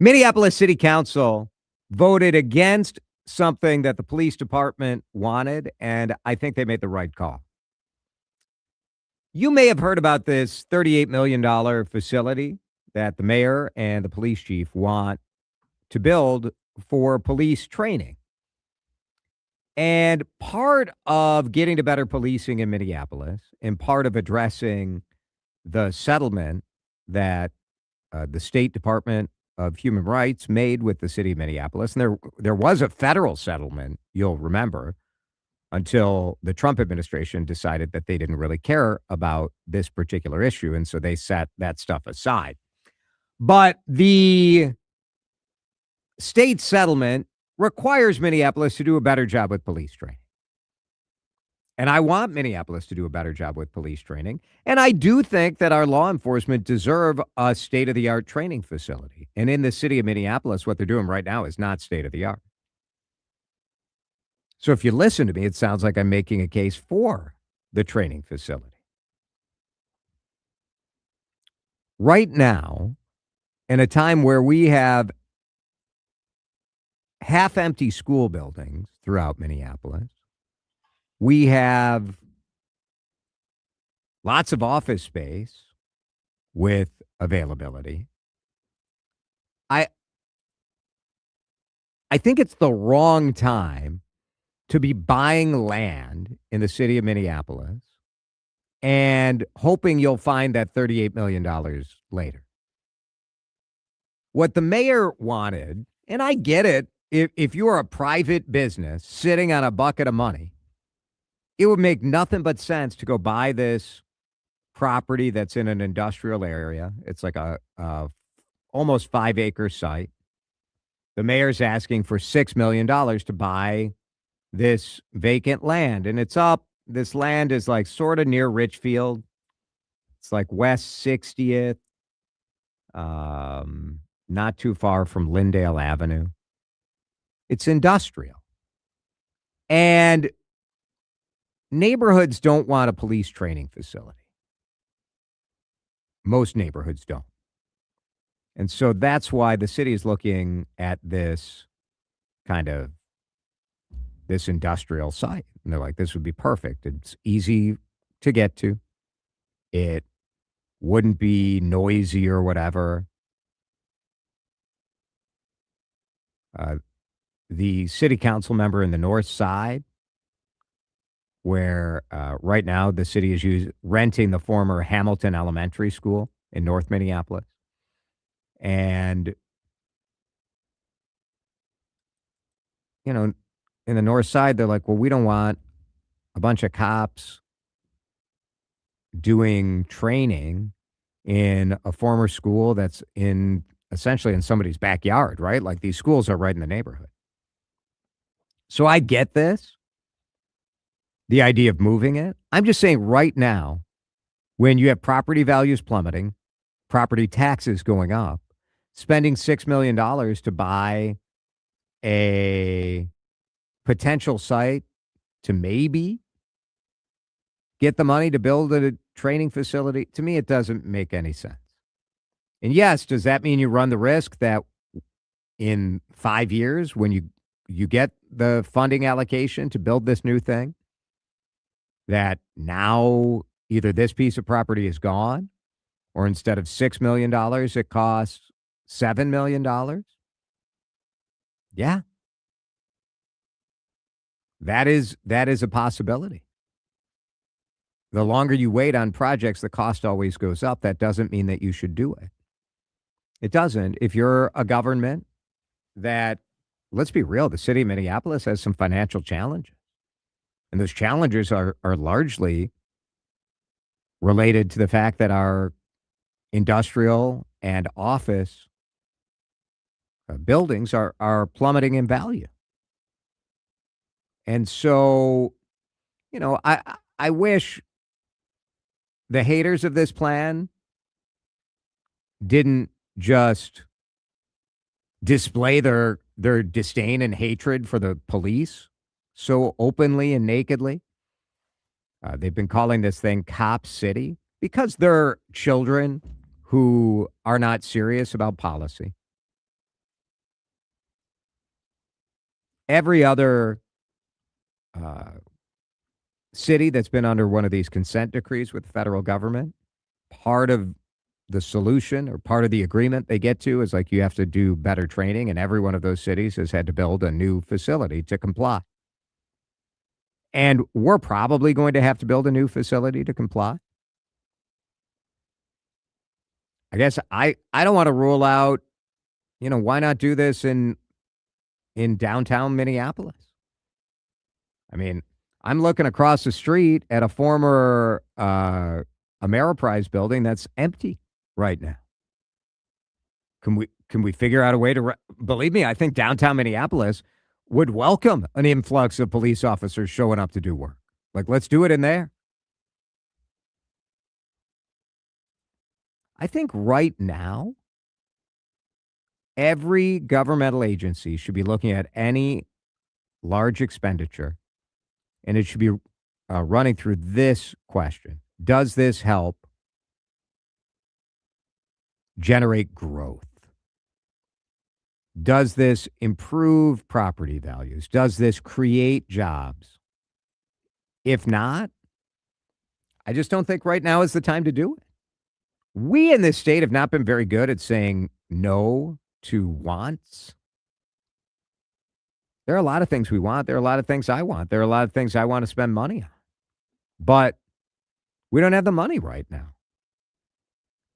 Minneapolis City Council voted against something that the police department wanted, and I think they made the right call. You may have heard about this $38 million facility that the mayor and the police chief want to build for police training. And part of getting to better policing in Minneapolis and part of addressing the settlement that the State Department of Human Rights made with the city of Minneapolis, and there was a federal settlement, you'll remember, until the Trump administration decided that they didn't really care about this particular issue, and so they set that stuff aside. But the state settlement requires Minneapolis to do a better job with police training. And I want Minneapolis to do a better job with police training. And I do think that our law enforcement deserve a state-of-the-art training facility. And in the city of Minneapolis, what they're doing right now is not state-of-the-art. So if you listen to me, it sounds like I'm making a case for the training facility. Right now, in a time where we have half-empty school buildings throughout Minneapolis, we have lots of office space with availability. I think it's the wrong time to be buying land in the city of Minneapolis and hoping you'll find that $38 million later. What the mayor wanted, and I get it, if you're a private business sitting on a bucket of money, it would make nothing but sense to go buy this property that's in an industrial area. It's like a almost 5-acre site. The mayor's asking for $6 million to buy this vacant land, and it's up. This land is like sort of near Richfield. It's like West 60th, not too far from Lyndale Avenue. It's industrial. And neighborhoods don't want a police training facility. Most neighborhoods don't. And so that's why the city is looking at this industrial site. And they're like, this would be perfect. It's easy to get to. It wouldn't be noisy or whatever. The city council member in the north side, where right now the city is renting the former Hamilton Elementary School in North Minneapolis. And, you know, in the north side, they're like, well, we don't want a bunch of cops doing training in a former school that's essentially in somebody's backyard, right? Like these schools are right in the neighborhood. So I get this. The idea of moving it. I'm just saying right now, when you have property values plummeting, property taxes going up, spending $6 million to buy a potential site to maybe get the money to build a training facility, to me, it doesn't make any sense. And yes, does that mean you run the risk that in 5 years, when you get the funding allocation to build this new thing, that now either this piece of property is gone, or instead of $6 million, it costs $7 million? Yeah. That is a possibility. The longer you wait on projects, the cost always goes up. That doesn't mean that you should do it. It doesn't. If you're a government that, let's be real, the city of Minneapolis has some financial challenges. And those challenges are largely related to the fact that our industrial and office buildings are plummeting in value. And so, I wish the haters of this plan didn't just display their disdain and hatred for the police so openly and nakedly. They've been calling this thing Cop City because they're children who are not serious about policy. every other uh, city that's been under one of these consent decrees with the federal government, part of the solution or part of the agreement they get to is like you have to do better training, and every one of those cities has had to build a new facility to comply. And we're probably going to have to build a new facility to comply. I guess I don't want to rule out, why not do this in downtown Minneapolis? I mean, I'm looking across the street at a former Ameriprise building that's empty right now. Can we figure out a way to believe me, I think downtown Minneapolis would welcome an influx of police officers showing up to do work. Like, let's do it in there. I think right now, every governmental agency should be looking at any large expenditure, and it should be running through this question. Does this help generate growth? Does this improve property values? Does this create jobs? If not, I just don't think right now is the time to do it. We in this state have not been very good at saying no to wants. There are a lot of things we want. There are a lot of things I want. There are a lot of things I want to spend money on. But we don't have the money right now.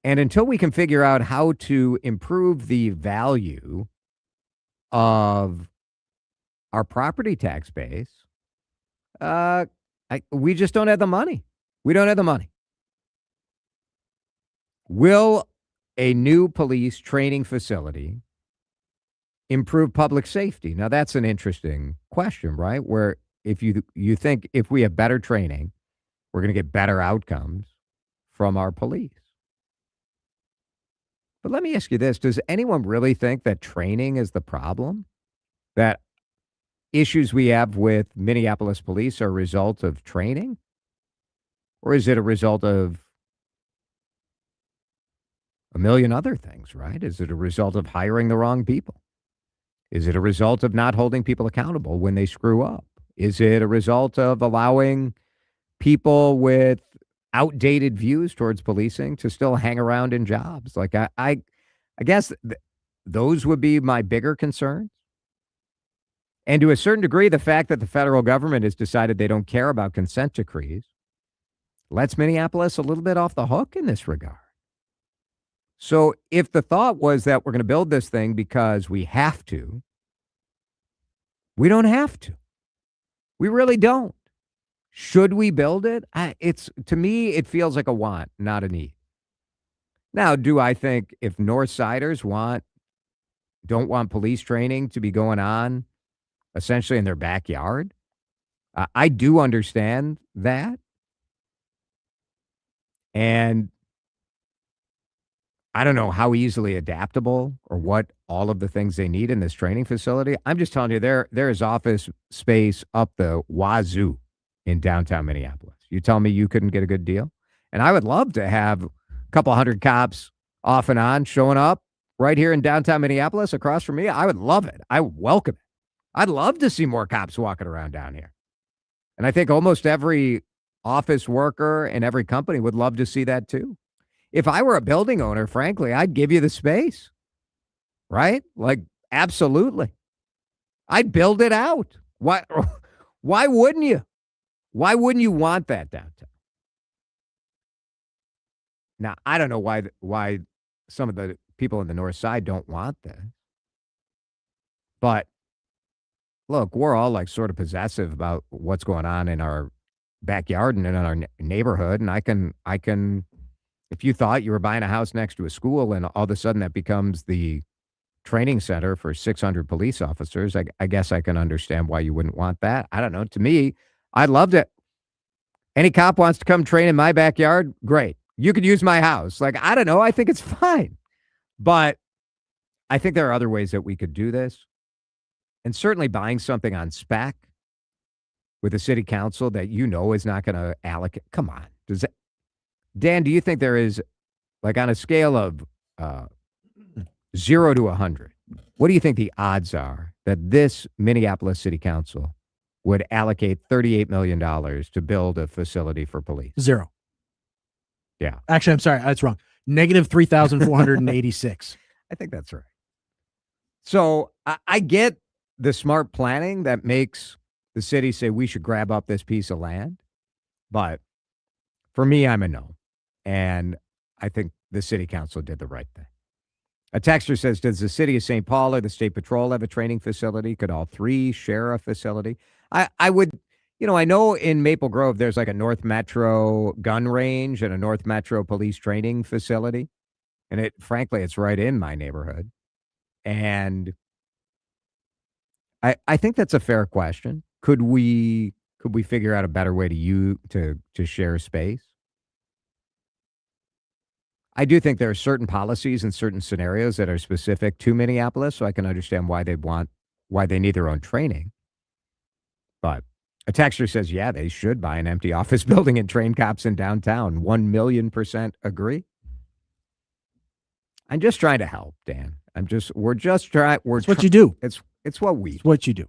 And until we can figure out how to improve the value of our property tax base, we just don't have the money. We don't have the money. Will a new police training facility improve public safety? Now, that's an interesting question, right? Where if you think if we have better training, we're going to get better outcomes from our police. But let me ask you this. Does anyone really think that training is the problem? That issues we have with Minneapolis police are a result of training? Or is it a result of a million other things, right? Is it a result of hiring the wrong people? Is it a result of not holding people accountable when they screw up? Is it a result of allowing people with outdated views towards policing to still hang around in jobs? Like I guess those would be my bigger concerns. And to a certain degree, the fact that the federal government has decided they don't care about consent decrees lets Minneapolis a little bit off the hook in this regard. So if the thought was that we're going to build this thing because we have to, we don't have to. We really don't. Should we build it? To me, it feels like a want, not a need. Now, do I think if North Siders don't want police training to be going on essentially in their backyard? I do understand that. And I don't know how easily adaptable or what all of the things they need in this training facility. I'm just telling you, there is office space up the wazoo in downtown Minneapolis. You tell me you couldn't get a good deal? And I would love to have a couple hundred cops off and on showing up right here in downtown Minneapolis across from me. I would love it. I would welcome it. I'd love to see more cops walking around down here. And I think almost every office worker and every company would love to see that too. If I were a building owner, frankly, I'd give you the space, right? Like, absolutely. I'd build it out. Why wouldn't you? Why wouldn't you want that downtown? Now, I don't know why some of the people in the North Side don't want this. But look, we're all like sort of possessive about what's going on in our backyard and in our neighborhood. And I can, if you thought you were buying a house next to a school and all of a sudden that becomes the training center for 600 police officers, I guess I can understand why you wouldn't want that. I don't know. To me, I'd love it. Any cop wants to come train in my backyard? Great. You could use my house. Like, I don't know. I think it's fine. But I think there are other ways that we could do this. And certainly buying something on spec with the city council that is not going to allocate. Come on. Dan, do you think there is, like on a scale of 0 to 100, what do you think the odds are that this Minneapolis City Council would allocate $38 million to build a facility for police. 0. Yeah. Actually, I'm sorry. That's wrong. Negative 3,486. I think that's right. So I get the smart planning that makes the city say we should grab up this piece of land. But for me, I'm a no. And I think the city council did the right thing. A texter says, does the city of St. Paul or the state patrol have a training facility? Could all three share a facility? I would, I know in Maple Grove, there's like a North Metro gun range and a North Metro police training facility. And frankly, it's right in my neighborhood. And I think that's a fair question. Could we figure out a better way to share space? I do think there are certain policies and certain scenarios that are specific to Minneapolis, so I can understand why they need their own training. But a texter says, yeah, they should buy an empty office building and train cops in downtown. 1,000,000% agree. I'm just trying to help, Dan. We're just trying. It's what you do. It's what we. It's what you do.